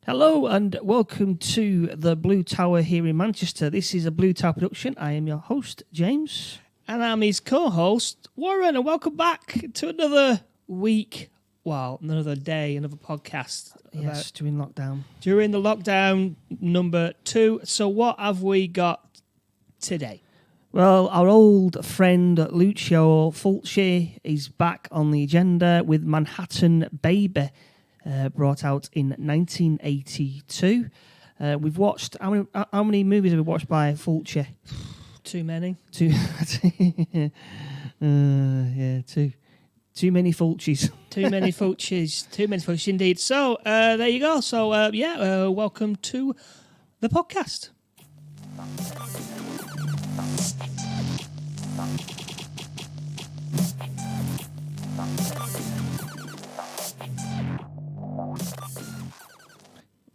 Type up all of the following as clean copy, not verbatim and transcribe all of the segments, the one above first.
Hello and welcome to the Blue Tower here in Manchester. This is a Blue Tower production. I am your host, James. And I'm his co-host, Warren, and welcome back to another week, another day, another podcast. Yes, during lockdown. During the lockdown number 2. So what have we got today? Well, our old friend Lucio Fulci is back on the agenda with Manhattan Baby, brought out in 1982. We've watched, how many movies have we watched by Fulci? Too many. Too many Fulcis. Too many Fulcis indeed. So, there you go. So, welcome to the podcast.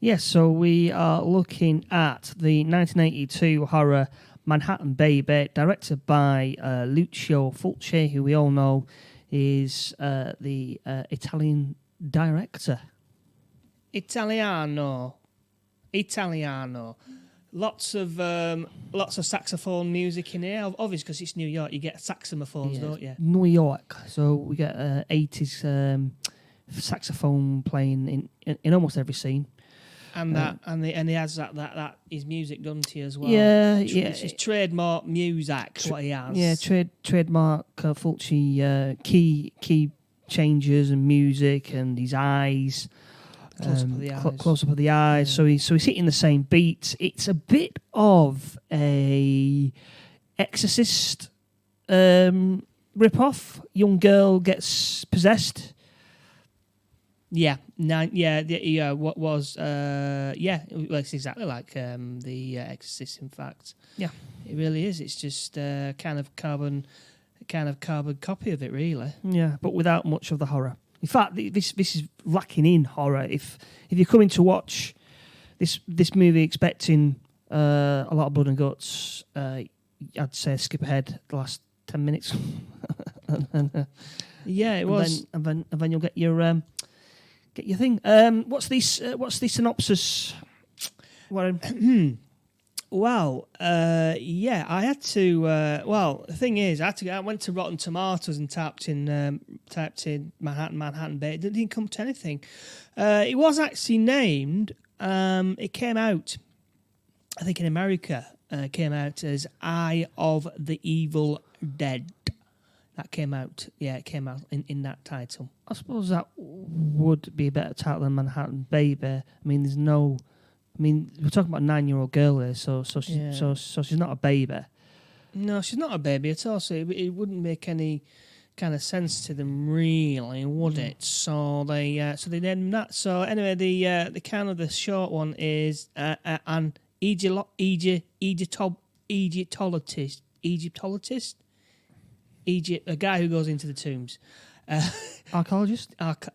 Yes, so we are looking at the 1982 horror Manhattan Baby, directed by Lucio Fulci, who we all know is the Italian director. Italiano. Lots of saxophone music in here. Obviously, because it's New York, you get saxophones, don't you? New York. So we get 80s saxophone playing in almost every scene. And he has that his music done to you as well. Yeah. It's trademark music. What he has. Yeah, trademark Fulci key changes and music and his eyes. Close Close up of the eyes. Yeah. So he's hitting the same beats. It's a bit of a Exorcist rip-off. Young girl gets possessed. What was it's exactly like the Exorcist. In fact, yeah, it really is. It's just kind of carbon copy of it, really. Yeah, but without much of the horror. In fact, this is lacking in horror. If you're coming to watch this movie expecting a lot of blood and guts, I'd say skip ahead the last 10 minutes. It was, and then you'll get your thing. What's the synopsis, Warren? Well, I had to. The thing is, I went to Rotten Tomatoes and typed in Manhattan Bay. It didn't come to anything. It was actually named. It came out, I think, in America. Came out as Eye of the Evil Dead. That came out. Yeah, it came out in that title. I suppose that would be a better title than Manhattan Baby. I mean, we're talking about a 9-year-old girl here, so she's not a baby. No, she's not a baby at all. So it wouldn't make any kind of sense to them, really, would it? So they named that. So anyway, the kind of the short one is an Egyptologist. Egypt, a guy who goes into the tombs. Archaeologist? That's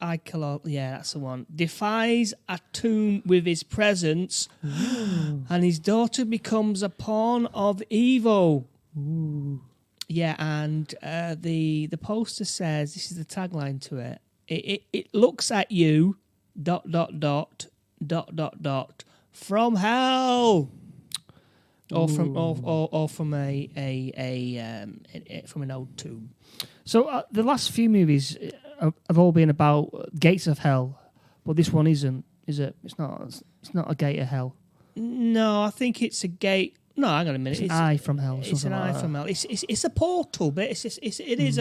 the one. Defies a tomb with his presence, and his daughter becomes a pawn of evil. Ooh. Yeah, and the poster says, this is the tagline to it. It looks at you, ... from hell. Or from from an old tomb. So the last few movies have all been about gates of hell, but this one isn't, is it? It's not a gate of hell. No, I think it's a gate. No, hang on a minute. It's an eye from hell. It's an eye from hell. It's a portal, but it is.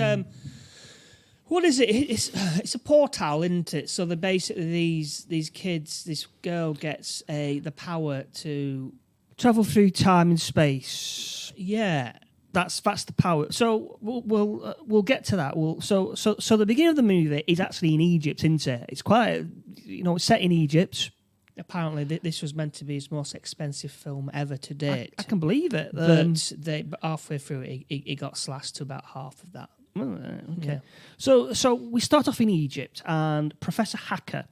What is it? It's a portal, isn't it? So basically these kids, this girl gets the power to travel through time and space. Yeah, that's the power. So we'll get to that. So the beginning of the movie is actually in Egypt, isn't it? It's quite it's set in Egypt. Apparently, this was meant to be his most expensive film ever to date. I can believe it. But halfway through it got slashed to about half of that. Okay. Yeah. So we start off in Egypt, and Professor Hacker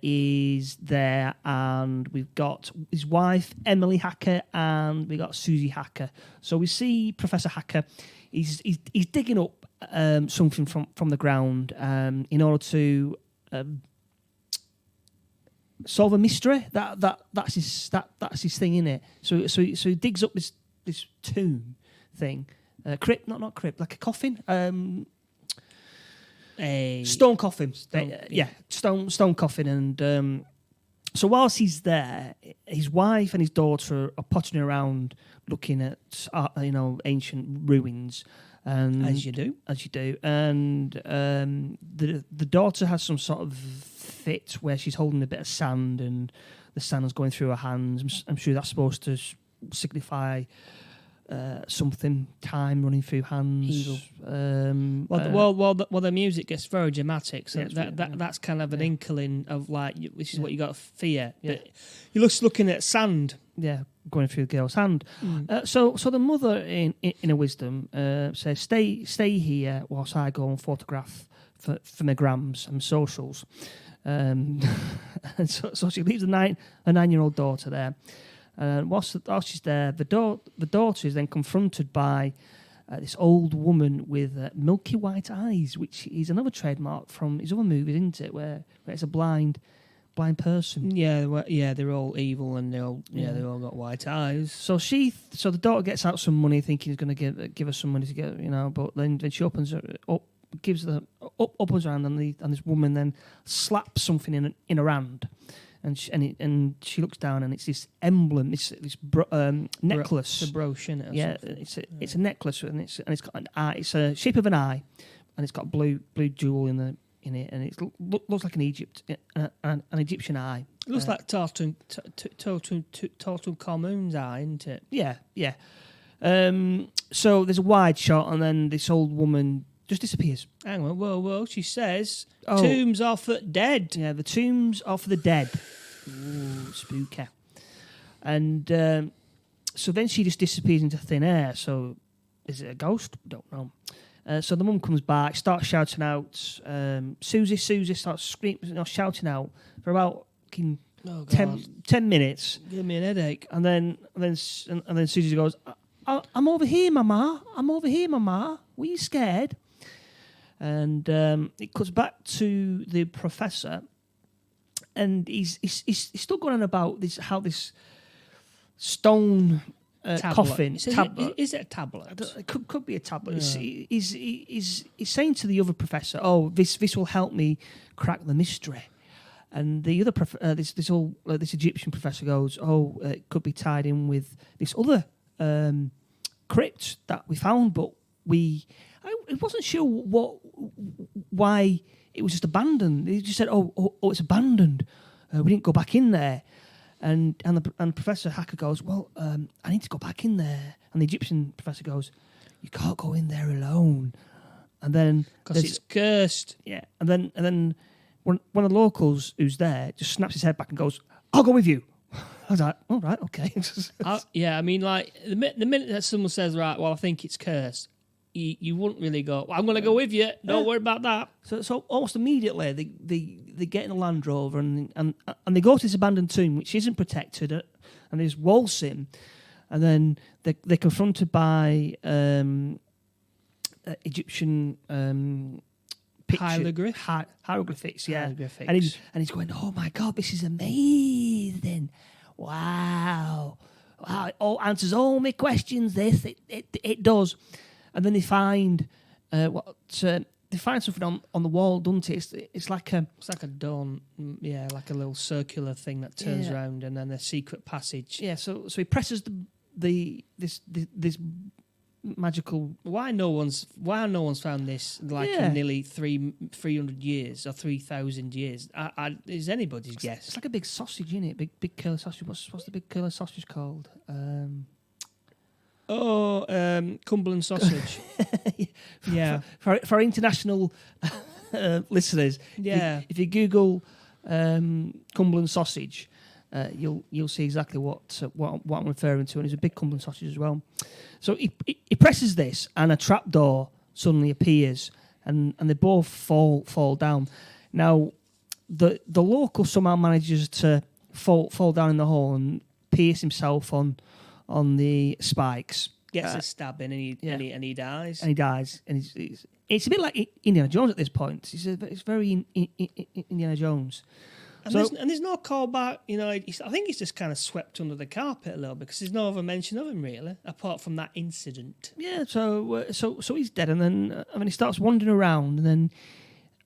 is there, and we've got his wife Emily Hacker, and we got Susie Hacker. So we see Professor Hacker. He's digging up something from the ground in order to solve a mystery. That's his thing, innit? So he digs up this tomb thing, crypt, not crypt, like a coffin, A stone coffin, stone coffin, and so whilst he's there, his wife and his daughter are pottering around looking at ancient ruins. And As you do. And the daughter has some sort of fit where she's holding a bit of sand and the sand is going through her hands. I'm sure that's supposed to signify something, time running through hands. Evil. Well, The music gets very dramatic, so Yeah, that's kind of an inkling of like this is what you got to fear. Yeah. But you're just looking at sand. Yeah, going through the girl's hand. So the mother, in her wisdom, says, "Stay here whilst I go and photograph for my grams and socials." And so she leaves a 9-year-old daughter there. Whilst she's there, the daughter is then confronted by this old woman with milky white eyes, which is another trademark from his other movies, isn't it? Where it's a blind person. Yeah, they're all evil and they all got white eyes. So the daughter gets out some money, thinking he's going to give her some money to get, but then she opens her hand, and this woman then slaps something in her hand, and she looks down, and it's this emblem, this necklace, the brooch in it. Yeah, it's a necklace, and it's got an eye. It's a shape of an eye, and it's got a blue jewel in it, and it looks like an Egyptian eye. It looks like Tutankhamun's eye, isn't it? Yeah. So there's a wide shot, and then this old woman just disappears. Hang on, whoa! She says, "Tombs are for dead." Yeah, the tombs are for the dead. Ooh, spooky. And so then she just disappears into thin air. So is it a ghost? Don't know. So the mum comes back, starts shouting out, Susie starts screaming, shouting out for about 10 minutes. Give me an headache. And then Susie goes, I'm over here, Mama. Were you scared? And it cuts back to the professor, and he's still going on about this stone coffin. Tablet. Is it a tablet? It could be a tablet. Yeah. He's saying to the other professor, "Oh, this will help me crack the mystery." And the other this Egyptian professor goes, "Oh, it could be tied in with this other crypt that we found, but I wasn't sure why it was just abandoned. He just said, "Oh, it's abandoned. We didn't go back in there." And Professor Hacker goes, "Well, I need to go back in there." And the Egyptian professor goes, "You can't go in there alone." And then because it's cursed. Yeah. And then one of the locals who's there just snaps his head back and goes, "I'll go with you." I was like, "All right, okay." I mean, like the minute that someone says, "Right, well, I think it's cursed," you wouldn't really go, "Well, I'm going to go with you. Don't worry about that." So almost immediately they get in a Land Rover and they go to this abandoned tomb which isn't protected, and there's walls in, and then they're confronted by Egyptian hieroglyphics, yeah. Hieroglyphics. And he's going, "Oh my God, this is amazing! Wow! It all answers all my questions. This it does." And then they find they find something on the wall, don't it? It's like a dawn, yeah, like a little circular thing that turns around, and then a secret passage. Yeah, so he presses this magical. Why no one's found this in nearly 300 years or 3,000 years? Is anybody's guess? It's like a big sausage, isn't it? Big curly sausage. What's the big curly sausage called? Cumberland sausage. Yeah. For international listeners, yeah. If you Google Cumberland sausage, you'll see exactly what I'm referring to, and it's a big Cumberland sausage as well. So he presses this, and a trapdoor suddenly appears, and they both fall down. Now, the local somehow manages to fall down in the hole and pierce himself on the spikes. Gets a stab in, and he dies. And he dies, and it's a bit like Indiana Jones at this point. It's very Indiana Jones. And there's no callback, I think it's just kind of swept under the carpet a little bit because there's no other mention of him really, apart from that incident. Yeah, so he's dead, and then he starts wandering around, and then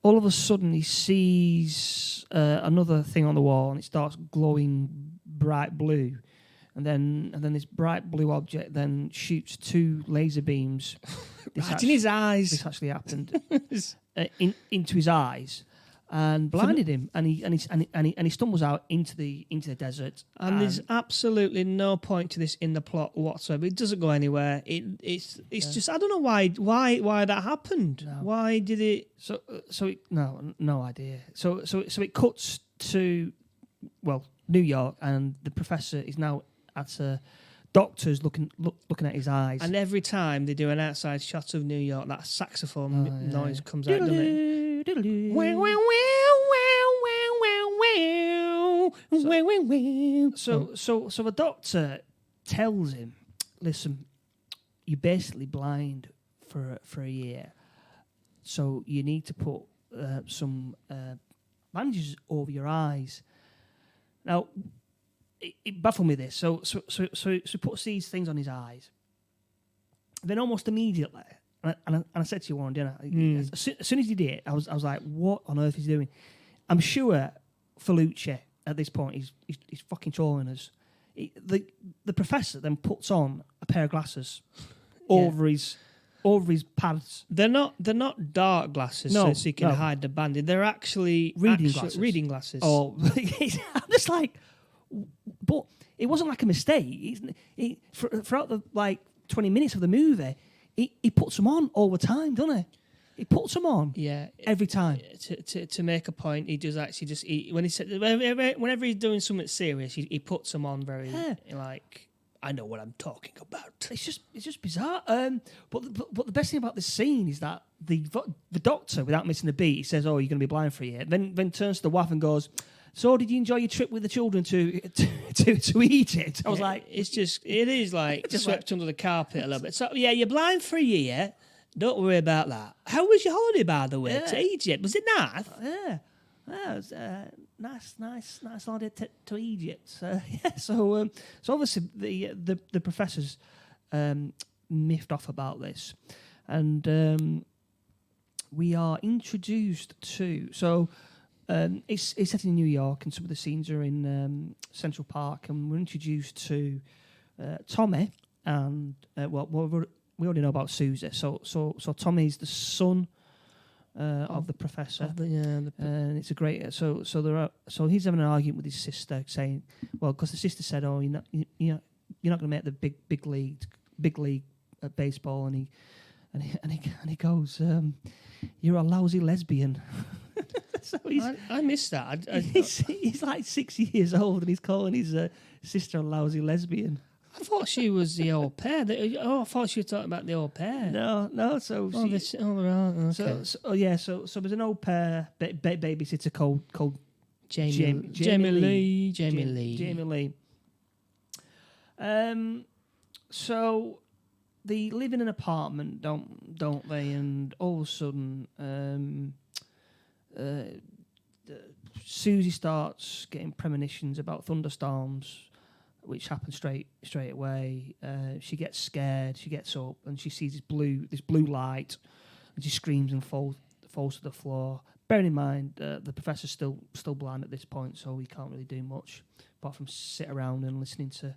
all of a sudden he sees another thing on the wall, and it starts glowing bright blue, and then this bright blue object then shoots 2 laser beams Right in his eyes. This actually happened into his eyes. And blinded him, and he stumbles out into the desert. And there's absolutely no point to this in the plot whatsoever. It doesn't go anywhere. It's just I don't know why that happened. No. Why did it? No idea. So it cuts to New York, and the professor is now at a doctor's looking at his eyes. And every time they do an outside shot of New York, that saxophone noise comes out, doesn't it? So the doctor tells him, listen, you're basically blind for a year, so you need to put some bandages over your eyes. Now, it baffled me this. So he puts these things on his eyes. Then almost immediately, and I said to you, Warren, didn't I? As soon as he did it, I was like, what on earth is he doing? I'm sure Felucci at this point he's fucking trolling us. The professor then puts on a pair of glasses over his pads. They're not dark glasses, so you can hide the bandage. They're actually reading glasses. Oh, I'm just like, but it wasn't like a mistake. Throughout the 20 minutes of the movie, he puts them on all the time, doesn't he? He puts them on, every time. To make a point, he does actually just whenever he's doing something serious, he puts them on very I know what I'm talking about. It's just bizarre. But the best thing about this scene is that the doctor, without missing a beat, he says, "Oh, you're going to be blind for a year." Then turns to the wife and goes, "So, did you enjoy your trip with the children to Egypt?" I was like, it is just swept under the carpet a little bit. So yeah, you're blind for a year. Don't worry about that. How was your holiday, by the way, to Egypt? Was it nice? Yeah, it was nice holiday to Egypt. So obviously the professors miffed off about this, and we are introduced to it's set in New York, and some of the scenes are in Central Park, and we're introduced to Tommy, and we already know about Susie. So Tommy's the son of the professor, and it's a great. So he's having an argument with his sister, saying, well, because the sister said, "Oh, you're not going to make the big league at baseball," and he goes, "You're a lousy lesbian." So I missed that. He's like 6 years old, and he's calling his sister a lousy lesbian. I thought she was the au pair. I thought she was talking about the au pair. No. So right. Okay. So there's an au pair babysitter called Jamie Lee. So they live in an apartment, don't they? And all of a sudden, Susie starts getting premonitions about thunderstorms, which happen straight away. She gets scared. She gets up and she sees this blue light, and she screams and falls to the floor. Bearing in mind, the professor's still blind at this point, so he can't really do much apart from sit around and listening to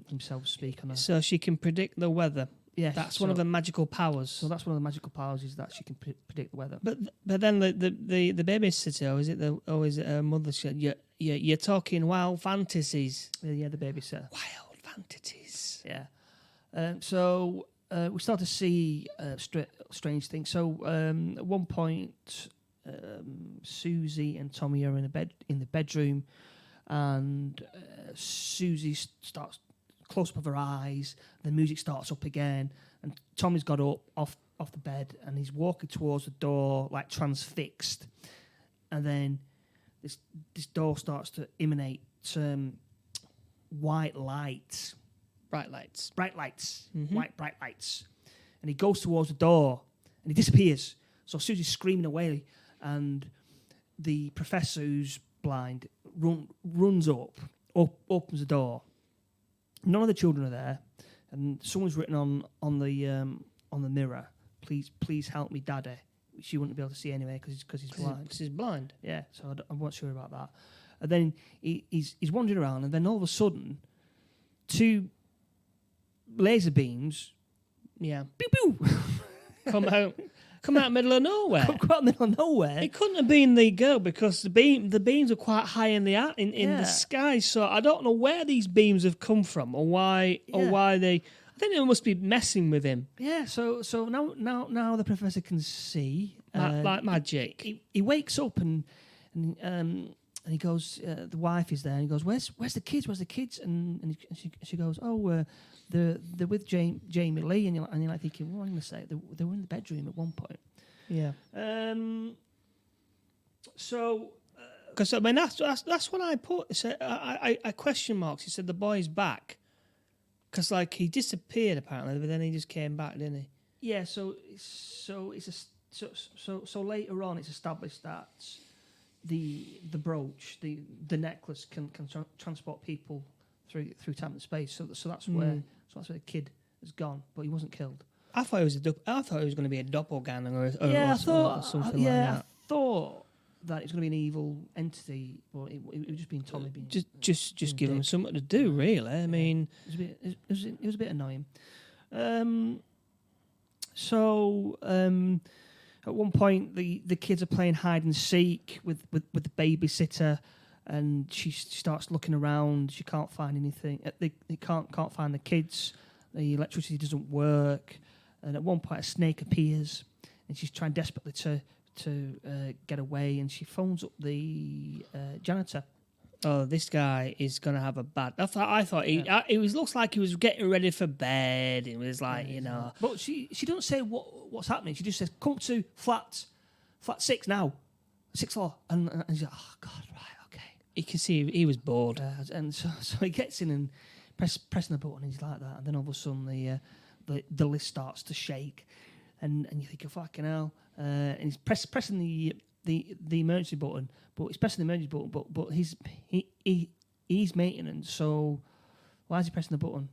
himself speak on her. So she can predict the weather. Yeah, that's one of the magical powers. So that's one of the magical powers, is that she can predict the weather. But then the babysitter, or is it her mother? You're talking wild fantasies. Yeah, the babysitter. Wild fantasies. Yeah. So we start to see strange things. So at one point, Susie and Tommy are in the bedroom, and Susie starts close up of her eyes. The music starts up again, and Tommy's got up off the bed, and he's walking towards the door like transfixed. And then this door starts to emanate white lights. Bright lights. Mm-hmm. White bright lights. And he goes towards the door, and he disappears. So Susie's screaming away, and the professor who's blind runs up, opens the door. None of the children are there, and someone's written on the mirror, please help me, Daddy. Which you wouldn't be able to see anyway because he's blind. Because he's blind. Yeah, so I wasn't sure about that. And then he's wandering around, and then all of a sudden, 2 laser beams, Yeah. pew pew, Come out middle of nowhere. come out in the middle of nowhere. It couldn't have been the girl because the beams are quite high in the Yeah. sky. So I don't know where these beams have come from or why they. I think they must be messing with him. Yeah, so now the professor can see Like magic. He wakes up and he goes. The wife is there, and he goes, "Where's the kids? Where's the kids?" And she goes, "Oh, they're with Jamie Lee." And you're like thinking, "What am I going to say? They were in the bedroom at one point." Yeah. So. Because I mean that's what I put. So I question marks. He said the boy's back. Because like he disappeared apparently, but then he just came back, didn't he? Yeah. So later on, it's established that the brooch, the necklace can transport people through time and space. So that's where the kid has gone, but he wasn't killed. I thought it was going to be a doppelganger or something I like that. I thought that it was going to be an evil entity, but it was just being Tommy being just give him something to do, really. I mean, it was a bit annoying. At one point, the kids are playing hide and seek with the babysitter, and she starts looking around. She can't find anything. They can't find the kids. The electricity doesn't work, and at one point, a snake appears, and she's trying desperately to get away, and she phones up the janitor. Oh, this guy is going to have a bad... I thought it looks like he was getting ready for bed. It was like, But she doesn't say what's happening. She just says, come to flat 6 now. 6th floor. And she's like, oh, God, right, okay. You can see he was bored. And so he gets in and pressing the button, and he's like that. And then all of a sudden the list starts to shake. And you think, oh, fucking hell. And he's pressing the emergency button, but he's pressing the emergency button, but he's maintenance. So why is he pressing the button?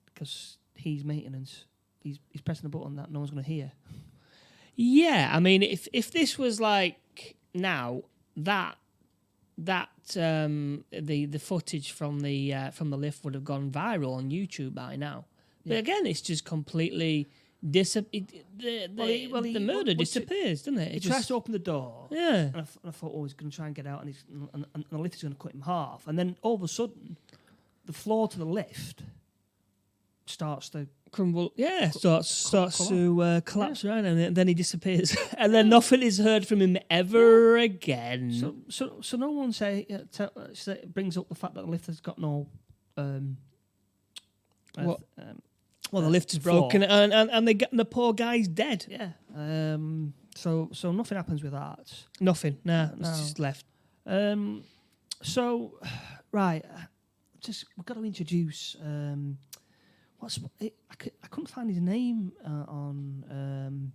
Because he's maintenance. He's pressing the button that no one's going to hear. Yeah, I mean, if this was like now that the footage from the lift would have gone viral on YouTube by now. But again, it's just completely. The murder disappears, doesn't it? He tries to open the door. Yeah. And I thought, oh, he's going to try and get out, and the lift is going to cut him half. And then all of a sudden, the floor to the lift starts to crumble. Yeah, starts to collapse around him, and then he disappears, and then nothing is heard from him ever again. So no one brings up the fact that the lift has got no. Well, the lift is broken, and the poor guy's dead. Yeah. So nothing happens with that. Nothing. Nah, it's just left. So, right, we've got to introduce. I couldn't find his name on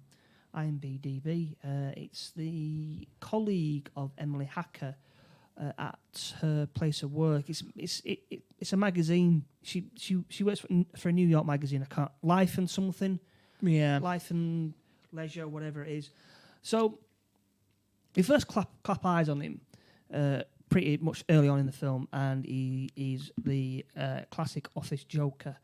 IMDb. It's the colleague of Emily Hacker at her place of work. It's a magazine. She works for a New York magazine. Life and something. Yeah. Life and Leisure, whatever it is. So we first clap eyes on him pretty much early on in the film, and he is the classic office joker.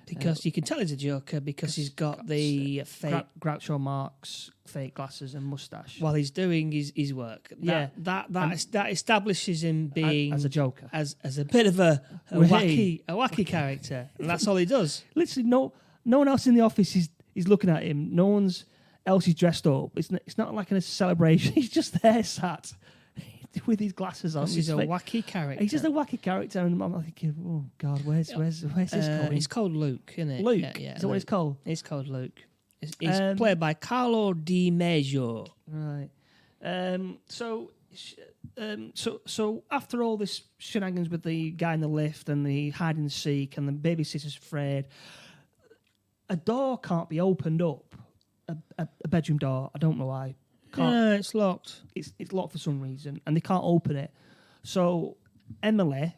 Because you can tell he's a joker because he's got the fake Groucho Marx fake glasses and mustache while he's doing his work. That establishes him being as a joker, as a bit of a wacky character, and that's all he does. Literally, no one else in the office is looking at him. No one's else is dressed up. It's not like in a celebration. He's just there sat with his glasses on. He's a wacky character. He's just a wacky character, and I'm thinking, oh God, where's this going? He's called Luke, isn't it? Luke, yeah, is that what he's called? He's called Luke. He's played by Carlo Di Maggio. Right. So after all this shenanigans with the guy in the lift and the hide and seek and the babysitter's afraid, a door can't be opened up, a bedroom door. I don't know why. Yeah, it's locked. It's locked for some reason, and they can't open it. So Emily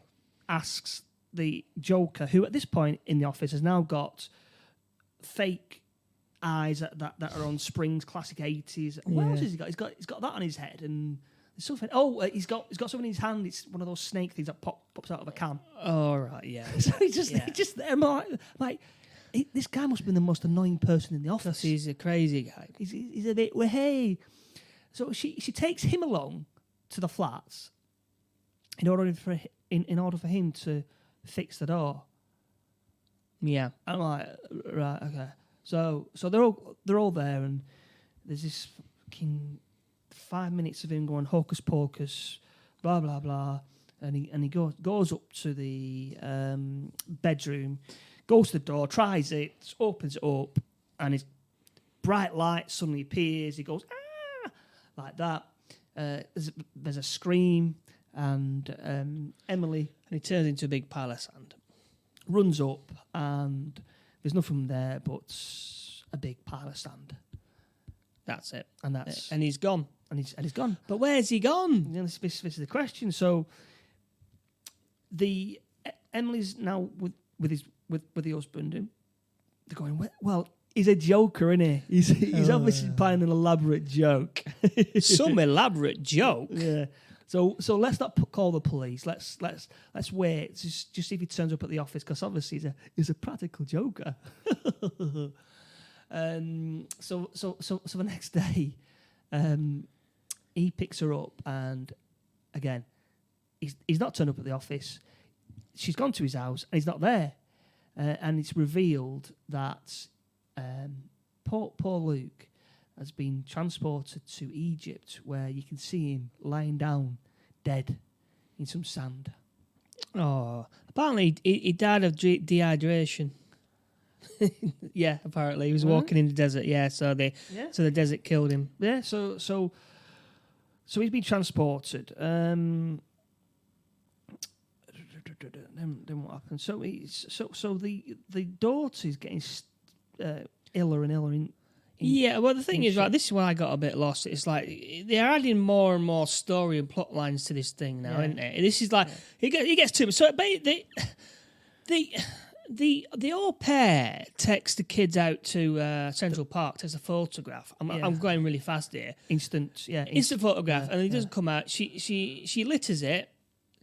asks the Joker, who at this point in the office has now got fake eyes that are on springs, classic 80s. What else has he got? He's got that on his head, and there's something. Oh, he's got something in his hand. It's one of those snake things that pops out of a can. Oh right, yeah. So he's just there. This guy must have been the most annoying person in the office. He's a crazy guy. He's a bit, well, hey. So she takes him along to the flats in order for him to fix the door. Yeah. I'm like, right, okay. So they're all there, and there's this fucking 5 minutes of him going hocus pocus, blah blah blah, and he goes up to the bedroom, goes to the door, tries it, opens it up, and his bright light suddenly appears. He goes like that. There's a scream, and Emily, And he turns into a big pile of sand. runs up, and there's nothing there but a big pile of sand, That's it. and that's And he's gone. and he's gone. But where's he gone? Yeah, this is the question. So Emily's now with the husband, and they're going, well, he's a joker, isn't he? He's obviously playing an elaborate joke. Some elaborate joke. Yeah. So let's not call the police. Let's wait. Just see if he turns up at the office, because obviously he's a practical joker. So the next day, he picks her up, and again, he's not turned up at the office. She's gone to his house, and he's not there. And it's revealed that poor Luke has been transported to Egypt, where you can see him lying down dead in some sand. Oh, apparently he died of dehydration. Yeah, apparently he was walking in the desert. Yeah, so the desert killed him. Yeah, so he's been transported. Then what happened? So the daughter's getting iller and iller in. Yeah, well, the thing is, right, this is where I got a bit lost. It's like they're adding more and more story and plot lines to this thing now, isn't it? This is like, he gets too much. So the au pair takes the kids out to Central Park, takes a photograph. I'm going really fast here. Instant Photograph, and he doesn't come out. She litters it.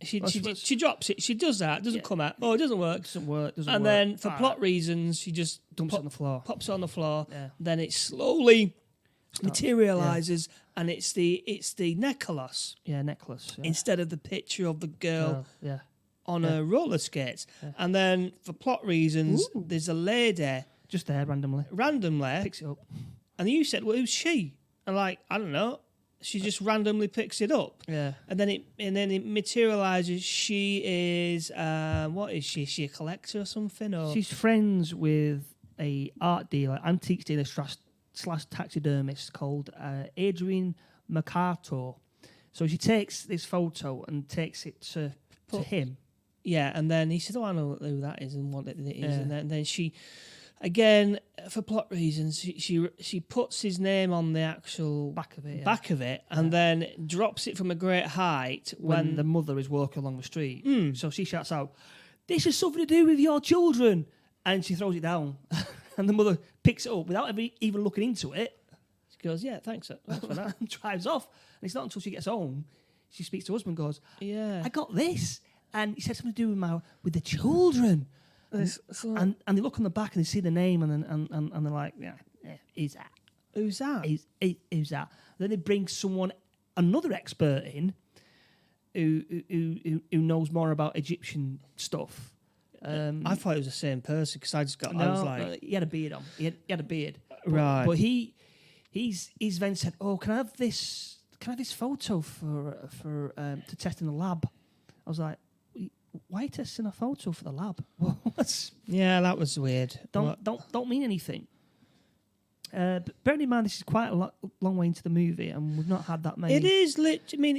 She drops it. She does that. Doesn't come out. Oh, it doesn't work. And then for plot reasons, she just dumps it on the floor. Pops it on the floor. Yeah. Then it slowly materializes, and it's the necklace. Yeah, necklace. Yeah. Instead of the picture of the girl. Yeah. On her roller skates. Yeah. And then for plot reasons, there's a lady just there randomly picks it up. And you said, well, who's she? And like, I don't know. She just randomly picks it up. Yeah. And then it materializes. She is what is she? Is she a collector or something? Or she's friends with a art dealer, antiques dealer slash taxidermist called Adrian MacArthur. So she takes this photo and takes it to him. Yeah, and then he said, "Oh, I know who that is and what it is." Yeah. And then she, again, for plot reasons, she puts his name on the actual back of it, and then drops it from a great height when the mother is walking along the street. So she shouts out, "This has something to do with your children," and she throws it down, and the mother picks it up without even looking into it. She goes, "Yeah, thanks for that," and drives off. And it's not until she gets home she speaks to her husband, goes, "Yeah, I got this." And he said something to do with the children. And they look on the back and they see the name and they're like, yeah, who's that? Who's that? Who's that? Then they bring another expert in who knows more about Egyptian stuff. I thought it was the same person because I was like... he had a beard on. He had a beard. Right. But he's then said, oh, can I have this photo for to test in the lab? I was like, why are you testing a photo for the lab? Yeah, that was weird. Don't mean anything. But bearing in mind, this is quite a long way into the movie, and we've not had that many. It is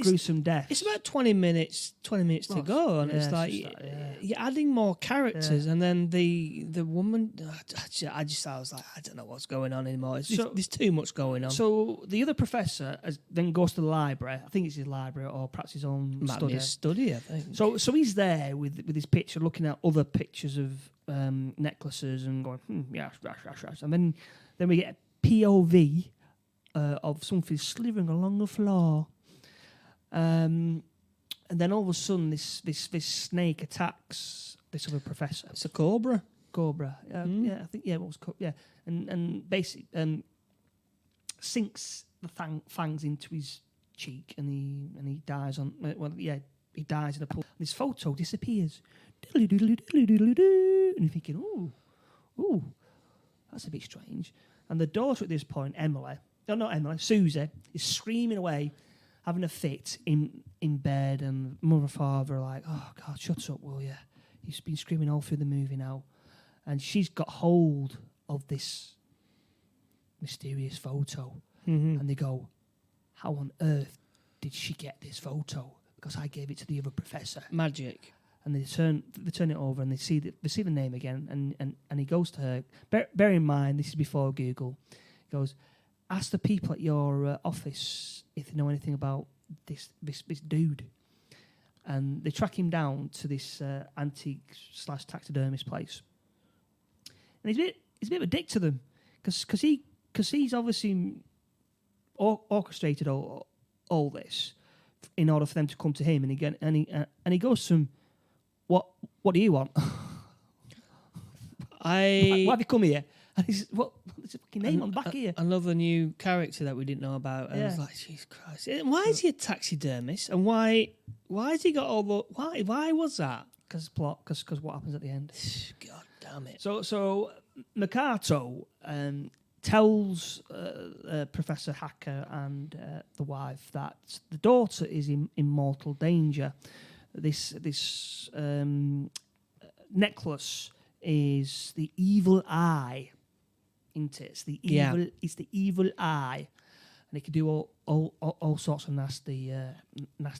gruesome deaths. It's about 20 minutes to go, and it's like you're adding more characters, and then the woman. I was like, I don't know what's going on anymore. There's too much going on. So the other professor then goes to the library. I think it's his library, or perhaps his own study. I think. So he's there with his picture, looking at other pictures of necklaces and going, yes, and then we get a POV of something slithering along the floor. And then all of a sudden, this snake attacks this other professor. It's a cobra. Yeah, I think it was and basically sinks the fangs into his cheek, and he dies on. He dies in a pool. And this photo disappears. And you're thinking, ooh, that's a bit strange. And the daughter at this point, Susie, is screaming away, having a fit in bed, and mother and father are like, oh, God, shut up, will you? He's been screaming all through the movie now. And she's got hold of this mysterious photo. Mm-hmm. And they go, how on earth did she get this photo? Because I gave it to the other professor. Magic. And they turn it over, and they see the name again, and he goes to her. Bear in mind, this is before Google. He goes, ask the people at your office if they know anything about this dude. And they track him down to this antique/taxidermist place. And he's a bit of a dick to them, because he's obviously orchestrated all this in order for them to come to him, and he goes to him, What do you want? Why have you come here? And he's what's the fucking name on the back here? Another new character that we didn't know about. And I was like, Jesus Christ. Why is he a taxidermist? And why has he got all the... Why was that? Because plot, because what happens at the end. God damn it. So Mercato tells Professor Hacker and the wife that the daughter is in mortal danger. This necklace is the evil eye, isn't it? It's the evil eye, and it can do all sorts of nasty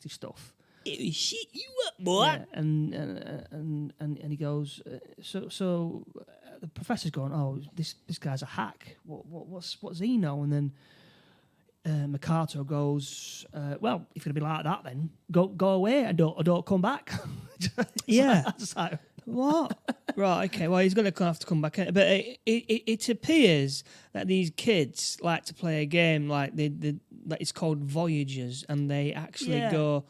stuff. It'll shit you up, boy. Yeah, and he goes. So the professor's going, oh, this guy's a hack. What's he know? And then Mercato goes, well, if you're gonna be like that, then go away and don't come back. It's like, what? Right, okay. Well, he's going to have to come back. But it appears that these kids like to play a game like that it's called Voyagers, and they actually go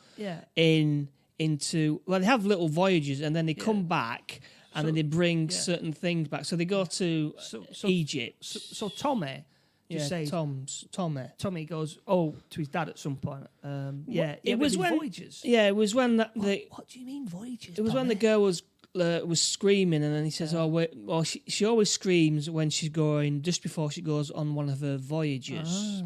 into. Well, they have little voyages, and then they come back, and then they bring certain things back. So they go to Egypt. So Tommy. Tommy goes to his dad at some point. It was when Voyagers. Yeah, it was when what do you mean Voyagers? It was when the girl was screaming, and then he says, she always screams when she's going just before she goes on one of her voyages,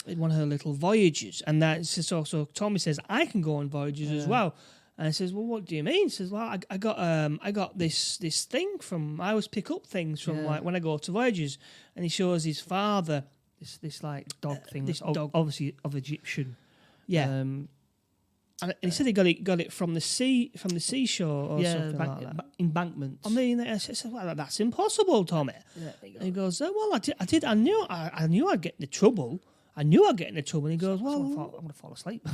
one of her little voyages, and that's also Tommy says, I can go on voyages as well. And I says, well, what do you mean? He says, well, I got this thing from. I always pick up things from like when I go to voyages, and he shows his father this like dog thing. This dog, obviously of Egyptian. Yeah. And he said he got it from the seashore or something like that. Embankments. I mean, I said, well, that's impossible, Tommy. Yeah, and he goes, well, I did. I knew I'd get into trouble. And he goes, well, I'm going to fall asleep.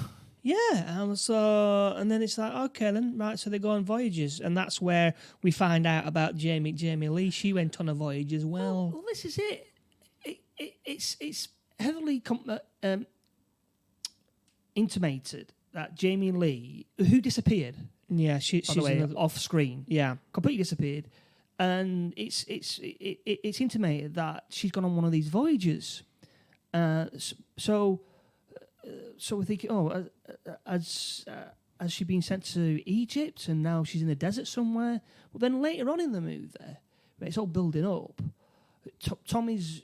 Yeah, and then it's like, okay, then right. So they go on voyages, and that's where we find out about Jamie Lee. She went on a voyage as well. Well, this is it. It's heavily intimated that Jamie Lee, who disappeared, she's off screen, completely disappeared, and it's intimated that she's gone on one of these voyages. So we're thinking, has she been sent to Egypt and now she's in the desert somewhere? Well, then later on in the movie, where it's all building up, Tommy's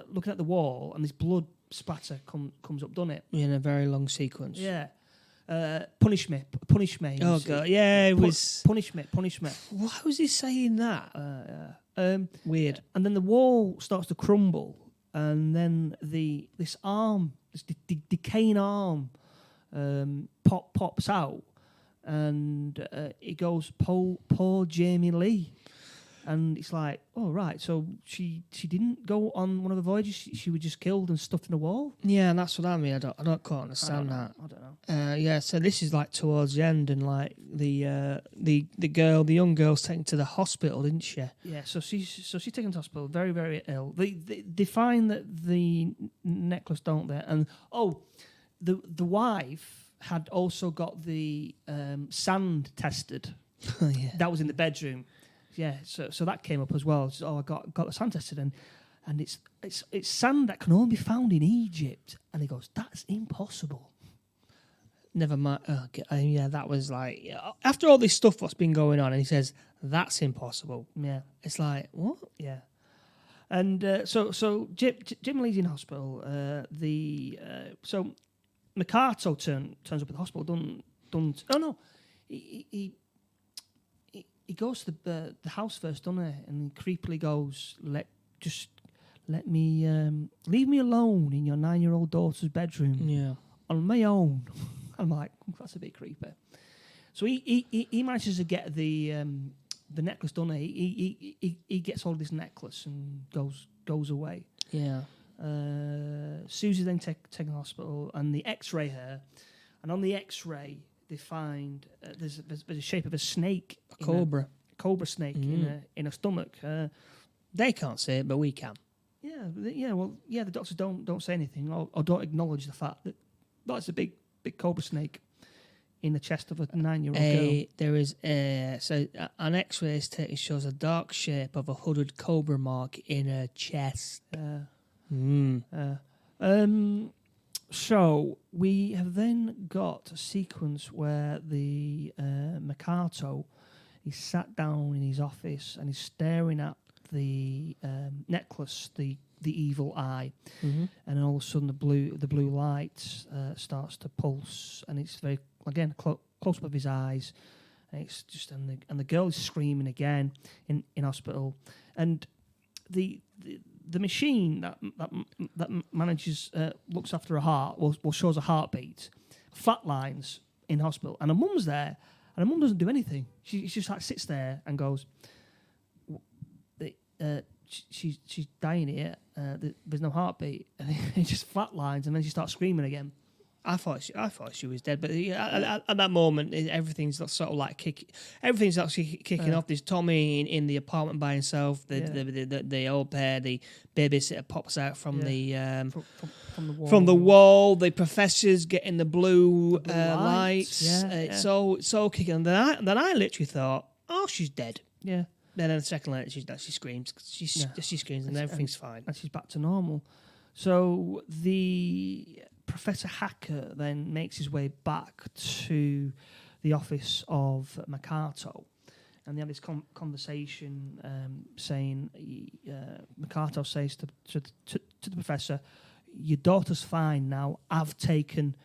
looking at the wall and this blood spatter comes up, doesn't it? In a very long sequence. Yeah. Punish me. Oh, God. Yeah, it was... Punish me. Why was he saying that? Weird. Yeah. And then the wall starts to crumble and then this decaying arm pops out, and it goes, poor Jamie Lee. And it's like, oh, right, so she didn't go on one of the voyages. She was just killed and stuffed in a wall. Yeah, and that's what I mean. I don't quite understand that. I don't know. Yeah, so this is like towards the end, and like the young girl's taken to the hospital, didn't she? Yeah, so she's taken to hospital, very, very ill. They find that the necklace, don't they? And the wife had also got the sand tested. Oh, yeah. That was in the bedroom. Yeah, so that came up as well. So, I got the sand tested, and it's sand that can only be found in Egypt. And he goes, that's impossible. Never mind. Yeah, that was like after all this stuff what's been going on, and he says that's impossible. Yeah, it's like what? Yeah, and so Jim Lee's in hospital. So Mercato turns up at the hospital. Don't. Oh no, he goes to the house first, doesn't he? And creepily goes, let me leave me alone in your 9-year-old daughter's bedroom. Yeah, on my own. I'm like, that's a bit creepy. So he manages to get the necklace done. He gets hold of this necklace and goes away. Yeah. Susie then taken to the hospital, and the X-ray her, and on the X-ray they find there's a shape of a snake, a cobra snake in her stomach. They can't say it, but we can. The doctors don't say anything or don't acknowledge the fact that that's a big cobra snake in the chest of a 9-year-old girl. There is an X-ray is taken, shows a dark shape of a hooded cobra mark in her chest. So we have then got a sequence where the Mercato is sat down in his office and he's staring at the necklace, the evil eye, and then all of a sudden the blue light starts to pulse, and it's very close up of his eyes, and it's just and the girl is screaming again in hospital, and the machine that manages looks after her heart will shows a heartbeat, flat lines in hospital, and her mum's there, and her mum doesn't do anything. She just like sits there and goes, she's dying here. There's no heartbeat, and it just flat lines, and then she starts screaming again. I thought she was dead, but at that moment, everything's sort of like everything's actually kicking off. There's Tommy in the apartment by himself. The old pair, the babysitter pops out from the from the wall. The professor's getting the blue lights. It's all kicking. And then I literally thought, oh, she's dead. Yeah. Then a second later, she screams. She screams, and everything's fine. And she's back to normal. So the Professor Hacker then makes his way back to the office of Mercato, and they have this conversation saying, Mercato says to the professor, your daughter's fine now, I've taken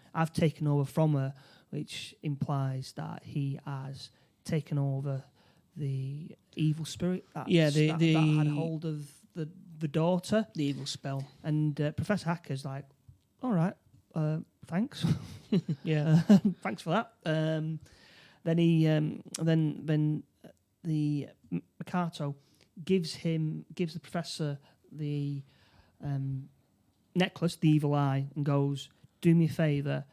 over from her, which implies that he has taken over the evil spirit that had hold of the daughter. The evil spell. And Professor Hacker's like, all right, thanks. Yeah. Thanks for that. Then he then the Mercato gives the professor the necklace, the evil eye, and goes, do me a favour,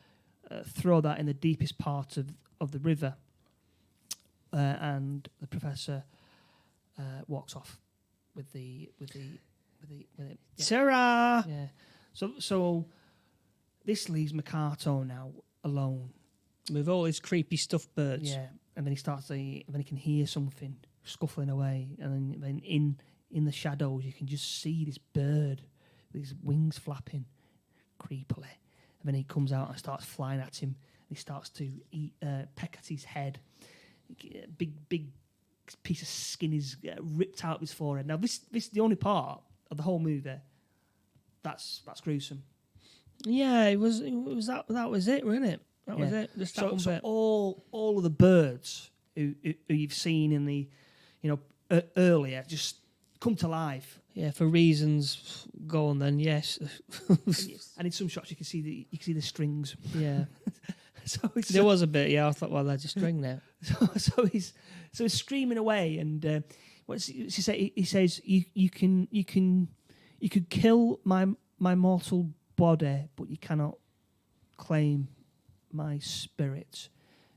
throw that in the deepest part of the river. And the professor walks off with it. Yeah. Ta-ra! Yeah. So this leaves Mercato now alone with all his creepy stuffed birds. Yeah, and then he can hear something scuffling away, and then in the shadows you can just see this bird with his wings flapping creepily, and then he comes out and starts flying at him. And he starts to peck at his head. Big piece of skin is ripped out of his forehead. Now this is the only part of the whole movie that's gruesome. Yeah, it was that was it, wasn't it? That was it. Just that one bit. All of the birds who you've seen in the earlier just come to life, Yeah, for reasons. Go on then. Yes. And in some shots, you can see the strings. Yeah. So it's, There was a bit. Yeah, I thought, well, there's a string there. so he's streaming away, and what's he say? He says, "You could kill my mortal body, but you cannot claim my spirit."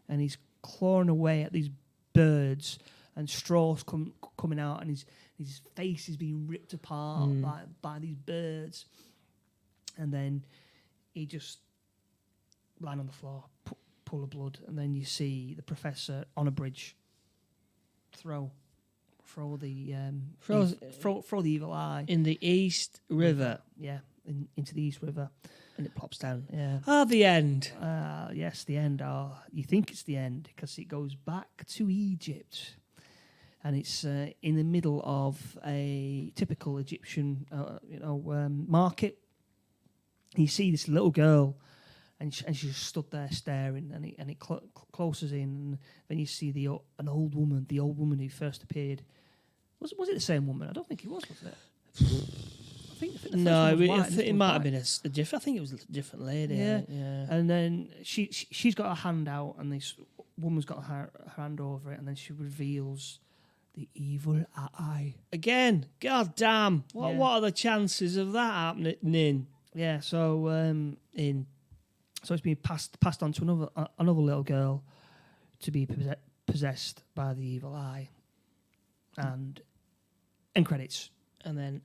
And he's clawing away at these birds, and straws coming out, and his face is being ripped apart by these birds, and then he just lying on the floor, pool of blood, and then you see the professor on a bridge throw the evil eye in the East River. Yeah, into the East River, and it plops down. Yeah. The end. Yes, the end. You think it's the end because it goes back to Egypt, and it's in the middle of a typical Egyptian, market. You see this little girl, and she just stood there staring, and it closes in, and then you see an old woman, the old woman who first appeared. Was it the same woman? I don't think it was it? I think the no, white, it might have been a different. I think it was a different lady. Yeah. And then she's got her hand out, and this woman's got her hand over it, and then she reveals the evil eye again. God damn! What are the chances of that happening? Yeah. So it's being passed on to another little girl to be possessed by the evil eye, and credits. And that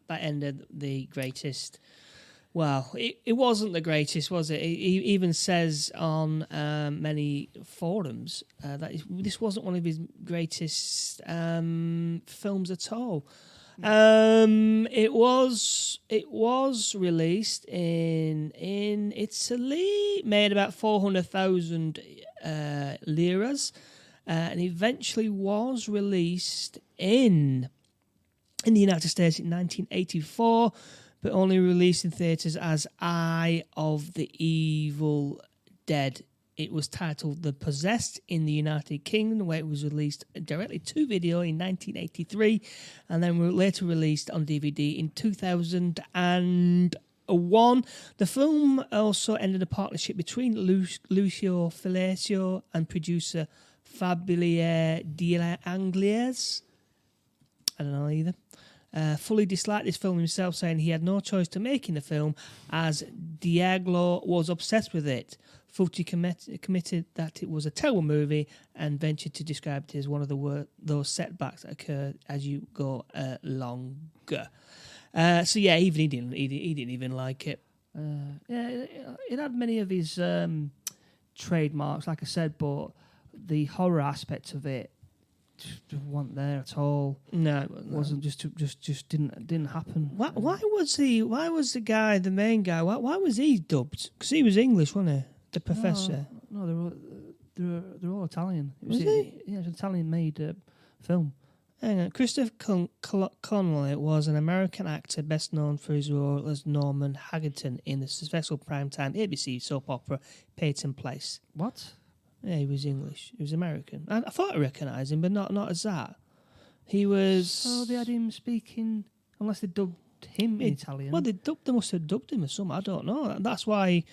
ended the greatest. Well, it wasn't the greatest, was it? He even says on many forums that this wasn't one of his greatest films at all. It was released in Italy, made about 400,000 liras. And eventually was released in the United States in 1984, but only released in theatres as Eye of the Evil Dead. It was titled The Possessed in the United Kingdom, where it was released directly to video in 1983, and then later released on DVD in 2001. The film also ended a partnership between Lucio Fulcio and producer Fabio d'Angliers. I don't know either. Fully disliked this film himself, saying he had no choice to make in the film as Diaglo was obsessed with it. Fulci committed that it was a terrible movie and ventured to describe it as one of those setbacks that occur as you go longer. So yeah, even he didn't even like it. It had many of his trademarks, like I said, but the horror aspect of it just wasn't there at all. No, it wasn't. Just didn't happen. Why was the guy, the main guy? Why was he dubbed? Because he was English, wasn't he? The professor. No, they're all Italian. Was he? Yeah, it's an Italian-made film. Hang on. Christopher Connolly was an American actor best known for his role as Norman Haggerton in the successful primetime ABC soap opera Peyton Place. What? Yeah, he was English. He was American. I thought I recognised him, but not as that. He was... So they had him speaking, unless they dubbed him in Italian. Well, they must have dubbed him or something. I don't know. That's why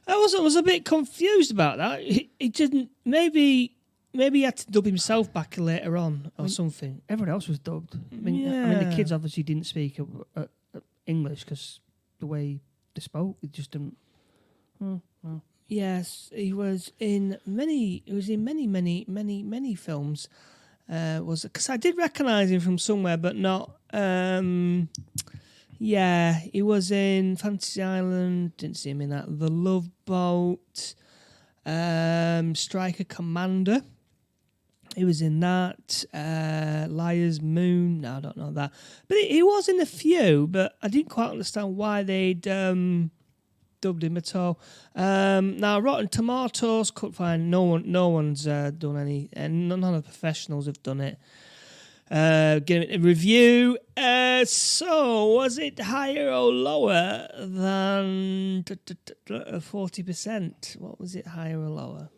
I was a bit confused about that. He didn't... Maybe he had to dub himself back later on or something. Everyone else was dubbed. I mean, the kids obviously didn't speak English because the way they spoke, it just didn't... Yes, he was in many films. Because I did recognise him from somewhere, but not. He was in Fantasy Island. Didn't see him in that. The Love Boat, Striker Commander. He was in that. Liar's Moon. No, I don't know that. But he was in a few. But I didn't quite understand why they'd dubbed him at all. Now, Rotten Tomatoes, couldn't find no one's done any, and none of the professionals have done it. Give it a review. So, was it higher or lower than 40%? What was it, higher or lower?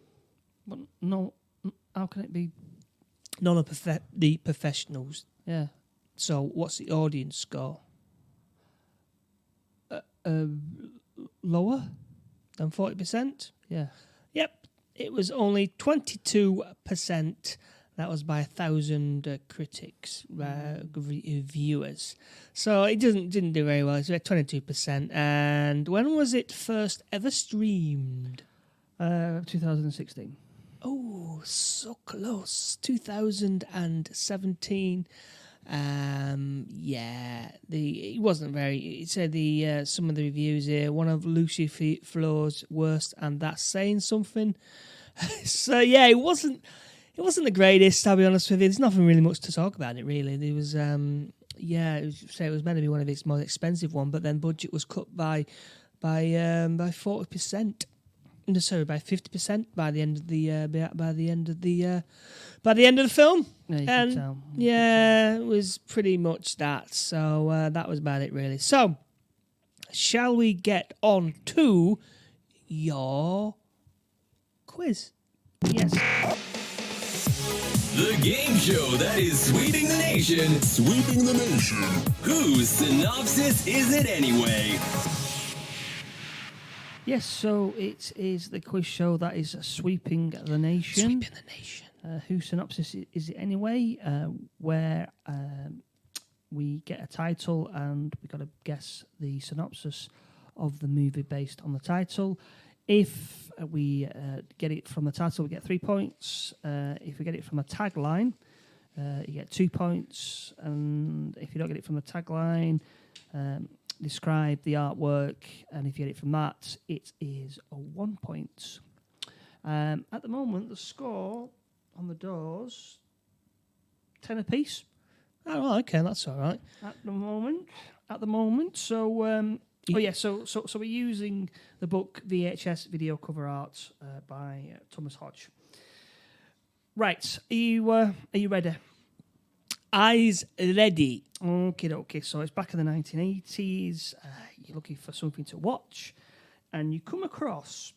Well, no, how can it be? None of the professionals. Yeah, So what's the audience score? Lower? Than 40%? Yeah. Yep. It was only 22%. That was by 1,000 critics, viewers. So it didn't do very well. It's about 22%. And when was it first ever streamed? 2016. Oh, so close. 2017. It wasn't very. It said some of the reviews here. One of Lucy Flo's worst, and that's saying something. So yeah, it wasn't the greatest. I'll be honest with you. There's nothing really much to talk about it. Really, there was it was meant to be one of its most expensive one, but then budget was cut by 40%. Sorry, by 50% by the end of the film. Yeah, you can And tell. it was pretty much that. So that was about it, really. So, shall we get on to your quiz? Yes. The game show that is sweeping the nation. Sweeping the nation. Whose synopsis is it anyway? Yes, so it is the quiz show that is sweeping the nation. Sweeping the nation. Whose synopsis is it anyway? Where we get a title and we got to guess the synopsis of the movie based on the title. If we get it from the title, we get 3 points. If we get it from a tagline, you get 2 points. And if you don't get it from the tagline, describe the artwork. And if you get it from that, it is a 1 point. At the moment, the score on the doors, 10 apiece. Oh, okay, that's all right. At the moment. So, so we're using the book VHS Video Cover Art by Thomas Hodge. Right, are you ready? Eyes ready. Okay. So it's back in the 1980s. You're looking for something to watch, and you come across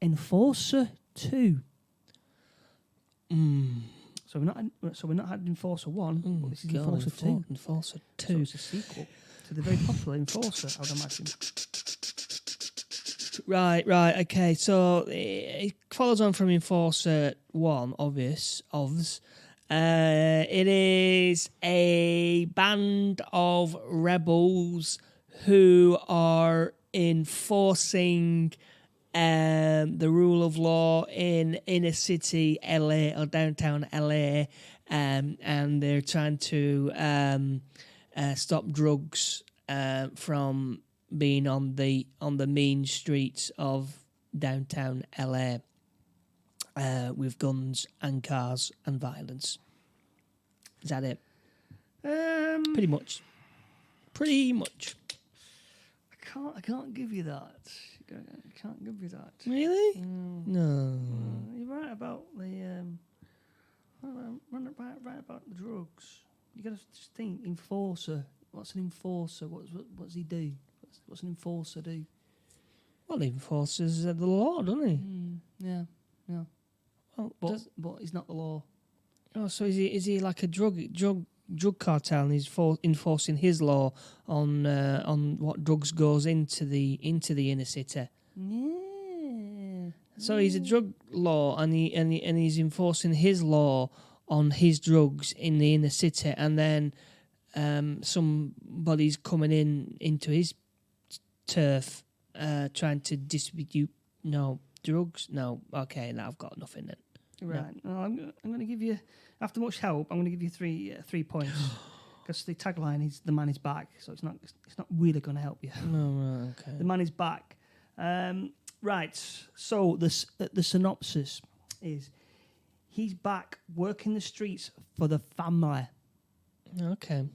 Enforcer 2. So we're not had Enforcer 1, but this is Enforcer 2. Enforcer 2. So it's a sequel to the very popular Enforcer, I would imagine. Right, okay. So it follows on from Enforcer 1, obvious. It is a band of rebels who are enforcing the rule of law in inner city LA or downtown LA, and they're trying to stop drugs from being on the mean streets of downtown LA with guns and cars and violence. Is that it? Pretty much. I can't give you that. I can't give you that. Really? No. You're right about the right about the drugs. You got to just think enforcer. What's an enforcer? What's he do? What's an enforcer do? Well, he enforces the law, doesn't he? Yeah. Well, But he's not the law. oh, so is he like a drug cartel, and he's enforcing his law on what drugs goes into the inner city? Yeah. So he's a drug law, and he's enforcing his law on his drugs in the inner city, and then somebody's coming into his turf, trying to distribute drugs. No, okay, now I've got nothing then. Right. No. I'm going to give you, after much help, I'm going to give you 3 points because the tagline is "The man is back," so it's not really going to help you. No, right, okay. The man is back. Right. So the synopsis is he's back working the streets for the family. Okay.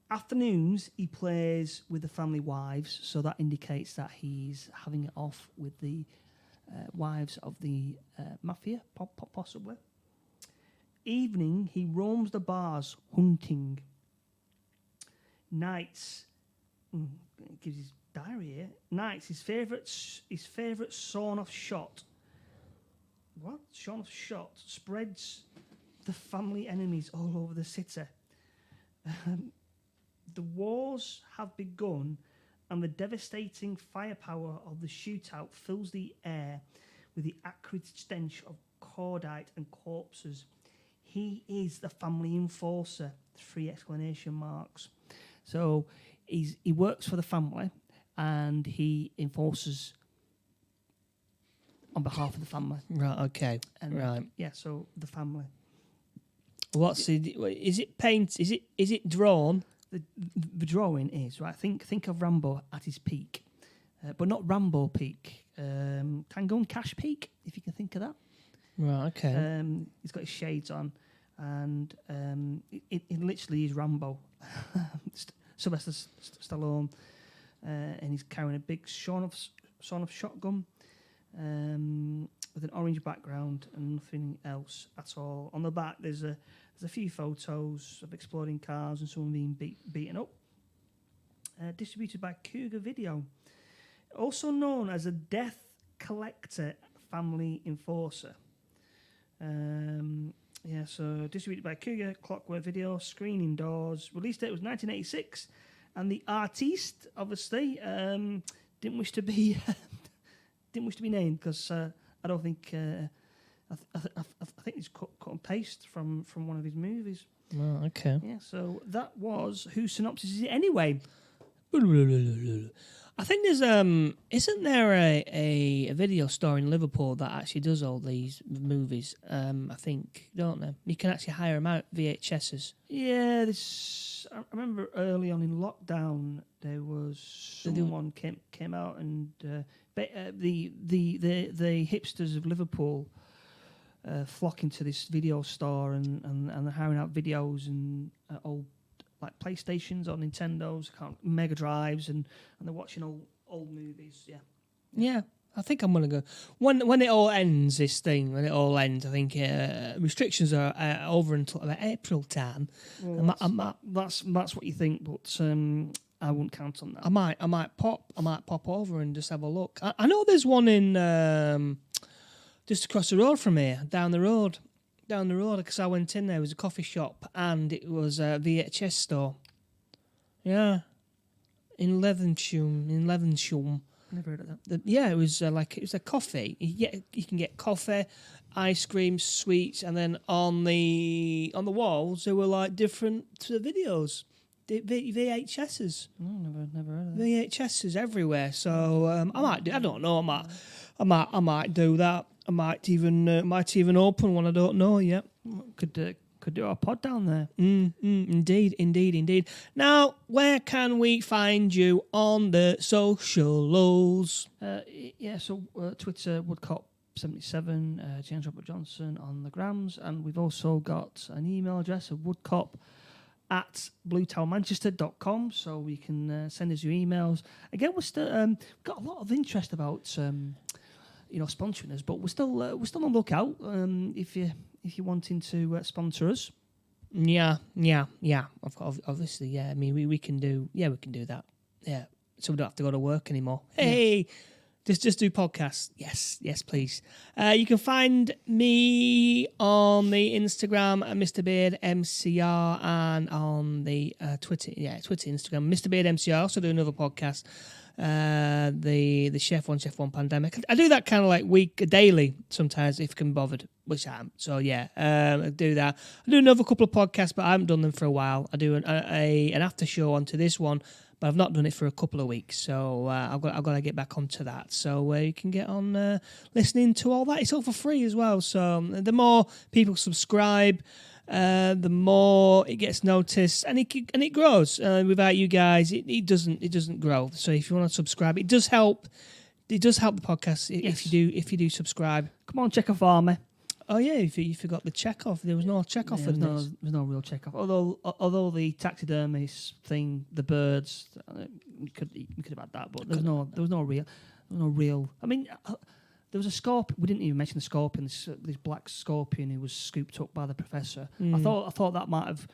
Afternoons he plays with the family wives, so that indicates that he's having it off with the wives of the mafia, possibly. Evening he roams the bars hunting. Nights, it gives his diary here. Nights his favourite sawn-off shot. What? Sawn-off shot spreads the family enemies all over the city. The wars have begun, and the devastating firepower of the shootout fills the air with the acrid stench of cordite and corpses. He is the family enforcer. 3 exclamation marks. So he works for the family, and he enforces on behalf of the family. Right. Okay. And right. Yeah. So the family. What's is it paint? Is it drawn? The drawing is right. Think of Rambo at his peak, but not Rambo peak. Tango and Cash peak, if you can think of that. Right. Okay. He's got his shades on, and it literally is Rambo. Sylvester Stallone, and he's carrying a big sawn off shotgun with an orange background and nothing else at all. On the back, there's a few photos of exploding cars and someone being beaten up. Distributed by Cougar Video, also known as a Death Collector Family Enforcer. So distributed by Cougar Clockwork Video, screening doors. Release date was 1986, and the artiste obviously didn't wish to be named because I don't think I think it's cut and paste from one of his movies. Oh, okay. Yeah, so that was Whose Synopsis Is It Anyway? I think there's isn't there a video store in Liverpool that actually does all these movies? I think, don't there? You can actually hire them out, VHSs. Yeah, I remember early on in lockdown there was someone came out and the hipsters of Liverpool flocking to this video store and they're hiring out videos and old like PlayStations or Nintendos, Mega Drives, and they're watching old movies. Yeah. I think I'm gonna go when it all ends. This thing when it all ends, I think restrictions are over until about April time. Well, that's what you think, but I wouldn't count on that. I might pop over and just have a look. I know there's one in just across the road from here, down the road, because I went in there. It was a coffee shop and it was a VHS store. Yeah, in Levenshulme. Never heard of that. It was it was a coffee. You can get coffee, ice cream, sweets, and then on the walls there were like different videos, VHSs. Oh, never heard of that. VHSs everywhere. So I might do. I don't know. I might do that. I might even open one. I don't know yet. Could do our pod down there. Indeed. Now, where can we find you on the socials? Twitter, woodcop77, James Robert Johnson on the grams, and we've also got an email address of woodcop@bluetowermanchester.com, so you can send us your emails. Again, we're still got a lot of interest about sponsoring us, but we're still on the lookout. If you're wanting to sponsor us. Yeah. Obviously, yeah. I mean, we can do that. Yeah. So we don't have to go to work anymore. Hey, just do podcasts. Yes, please. You can find me on the Instagram at Mr. Beard MCR and on the Twitter, Instagram, Mr. Beard MCR. I also do another podcast. The Chef One Pandemic. I do that kind of like daily sometimes if I can be bothered, which I am. So yeah, I do that. I do another couple of podcasts, but I haven't done them for a while. I do an after show onto this one, but I've not done it for a couple of weeks. So I've got to get back onto that. So you can get on listening to all that. It's all for free as well. So the more people subscribe, the more it gets noticed, and it grows. Without you guys, it doesn't grow. So if you want to subscribe, it does help. It does help the podcast if you do subscribe. Come on, check off Army. Oh yeah, you forgot the check off. There was no check off in this. There's no real check off. Although the taxidermist thing, the birds, we could have had that, but there was no real. I mean. There was a scorpion. We didn't even mention the scorpion. This black scorpion who was scooped up by the professor. I thought that might have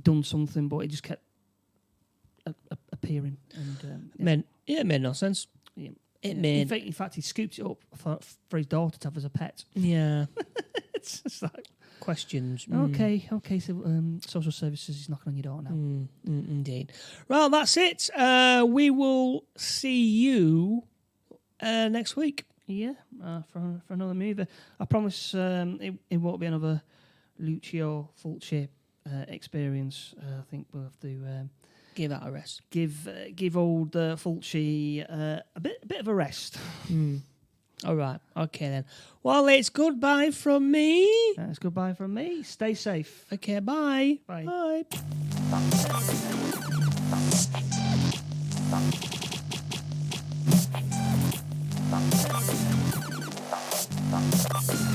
done something, but it just kept appearing. And it made no sense. Yeah. In fact, he scooped it up for his daughter to have as a pet. Yeah, It's just like questions. Okay. So social services is knocking on your door now. Indeed. Well, that's it. We will see you next week. Yeah, for another movie. I promise it won't be another Lucio Fulci experience. I think we'll have to Give that a rest. give old Fulci a bit of a rest. All right. Okay, then. Well, it's goodbye from me. It's goodbye from me. Stay safe. Okay, bye. Bye. Bye.